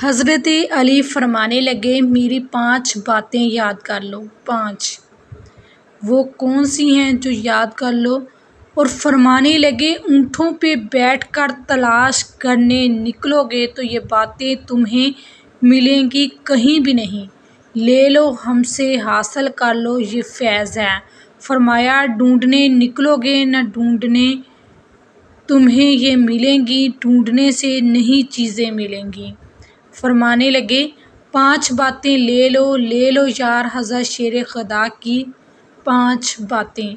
حضرت علی فرمانے لگے میری 5 باتیں یاد کر لو۔ 5 وہ کون سی ہیں جو یاد کر لو؟ اور فرمانے لگے اونٹوں پہ بیٹھ کر تلاش کرنے نکلو گے تو یہ باتیں تمہیں ملیں گی کہیں بھی نہیں، لے لو ہم سے حاصل کر لو یہ فیض ہے۔ فرمایا ڈھونڈنے نکلو گے نہ ڈھونڈنے تمہیں یہ ملیں گی، ڈھونڈنے سے نہیں چیزیں ملیں گی۔ فرمانے لگے 5 باتیں لے لو یار حضرت شیر خدا کی 5 باتیں،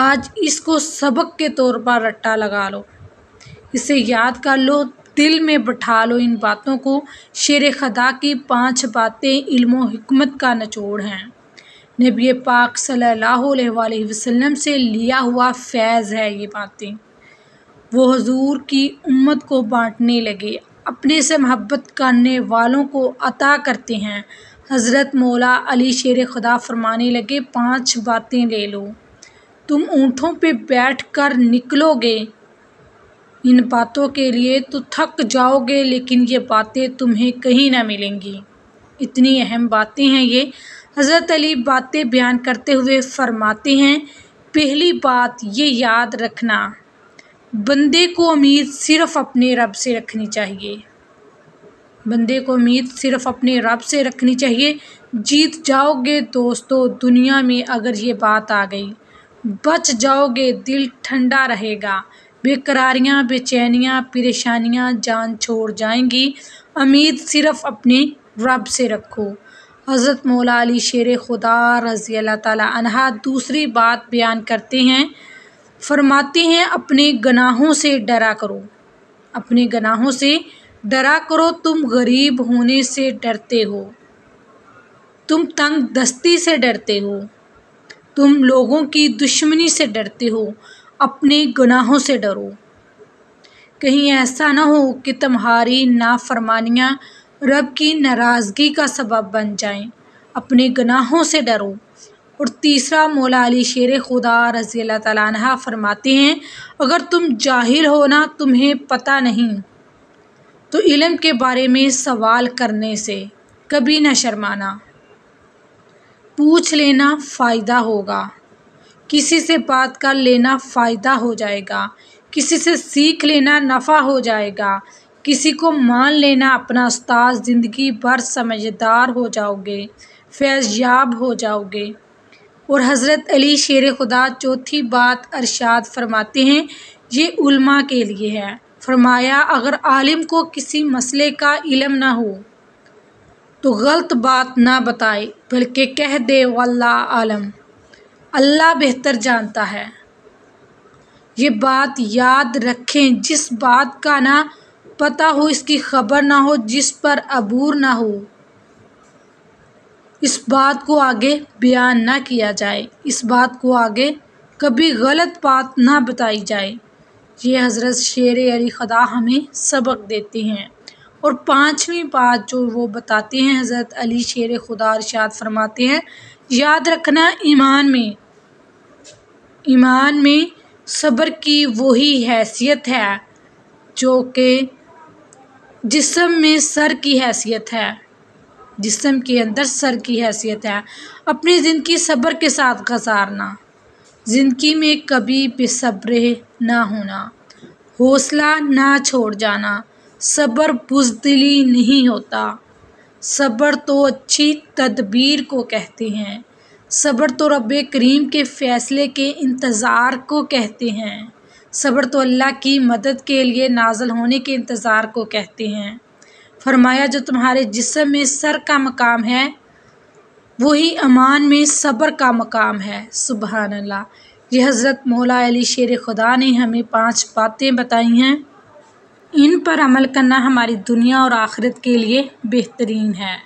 آج اس کو سبق کے طور پر رٹا لگا لو، اسے یاد کر لو، دل میں بٹھا لو ان باتوں کو۔ شیر خدا کی 5 باتیں علم و حکمت کا نچوڑ ہیں، نبی پاک صلی اللہ علیہ وآلہ وسلم سے لیا ہوا فیض ہے یہ باتیں۔ وہ حضور کی امت کو بانٹنے لگے، اپنے سے محبت کرنے والوں کو عطا کرتے ہیں۔ حضرت مولا علی شیر خدا فرمانے لگے 5 باتیں لے لو، تم اونٹوں پہ بیٹھ کر نکلو گے ان باتوں کے لیے تو تھک جاؤ گے، لیکن یہ باتیں تمہیں کہیں نہ ملیں گی، اتنی اہم باتیں ہیں یہ۔ حضرت علی باتیں بیان کرتے ہوئے فرماتے ہیں پہلی بات یہ یاد رکھنا، بندے کو امید صرف اپنے رب سے رکھنی چاہیے، بندے کو امید صرف اپنے رب سے رکھنی چاہیے، جیت جاؤ گے دوستو دنیا میں اگر یہ بات آ گئی، بچ جاؤ گے دل ٹھنڈا رہے گا، بے قراریاں بے چینیاں پریشانیاں جان چھوڑ جائیں گی، امید صرف اپنے رب سے رکھو۔ حضرت مولا علی شیر خدا رضی اللہ تعالیٰ عنہ دوسری بات بیان کرتے ہیں، فرماتے ہیں اپنے گناہوں سے ڈرا کرو، اپنے گناہوں سے ڈرا کرو، تم غریب ہونے سے ڈرتے ہو، تم تنگ دستی سے ڈرتے ہو، تم لوگوں کی دشمنی سے ڈرتے ہو، اپنے گناہوں سے ڈرو، کہیں ایسا نہ ہو کہ تمہاری نافرمانیاں رب کی ناراضگی کا سبب بن جائیں، اپنے گناہوں سے ڈرو۔ اور تیسرا مولا علی شیر خدا رضی اللہ تعالیٰ عنہ فرماتے ہیں اگر تم جاہل ہو نا، تمہیں پتہ نہیں، تو علم کے بارے میں سوال کرنے سے کبھی نہ شرمانا، پوچھ لینا فائدہ ہوگا، کسی سے بات کر لینا فائدہ ہو جائے گا، کسی سے سیکھ لینا نفع ہو جائے گا، کسی کو مان لینا اپنا استاد، زندگی بھر سمجھدار ہو جاؤ گے، فیض یاب ہو جاؤ گے۔ اور حضرت علی شیر خدا چوتھی بات ارشاد فرماتے ہیں یہ علماء کے لیے ہے، فرمایا اگر عالم کو کسی مسئلے کا علم نہ ہو تو غلط بات نہ بتائے بلکہ کہہ دے واللہ عالم، اللہ بہتر جانتا ہے۔ یہ بات یاد رکھیں جس بات کا نہ پتہ ہو، اس کی خبر نہ ہو، جس پر عبور نہ ہو، اس بات کو آگے بیان نہ کیا جائے، اس بات کو آگے کبھی غلط بات نہ بتائی جائے، یہ حضرت شیر علی خدا ہمیں سبق دیتے ہیں۔ اور 5ویں بات جو وہ بتاتے ہیں حضرت علی شیر خدا ارشاد فرماتے ہیں یاد رکھنا ایمان میں صبر کی وہی حیثیت ہے جو کہ جسم میں سر کی حیثیت ہے، جسم کے اندر سر کی حیثیت ہے، اپنی زندگی صبر کے ساتھ گزارنا، زندگی میں کبھی بے صبر نہ ہونا، حوصلہ نہ چھوڑ جانا، صبر بزدلی نہیں ہوتا، صبر تو اچھی تدبیر کو کہتے ہیں، صبر تو رب کریم کے فیصلے کے انتظار کو کہتے ہیں، صبر تو اللہ کی مدد کے لیے نازل ہونے کے انتظار کو کہتے ہیں۔ فرمایا جو تمہارے جسم میں سر کا مقام ہے وہی ایمان میں صبر کا مقام ہے، سبحان اللہ۔ یہ حضرت مولا علی شیر خدا نے ہمیں 5 باتیں بتائی ہیں، ان پر عمل کرنا ہماری دنیا اور آخرت کے لیے بہترین ہے۔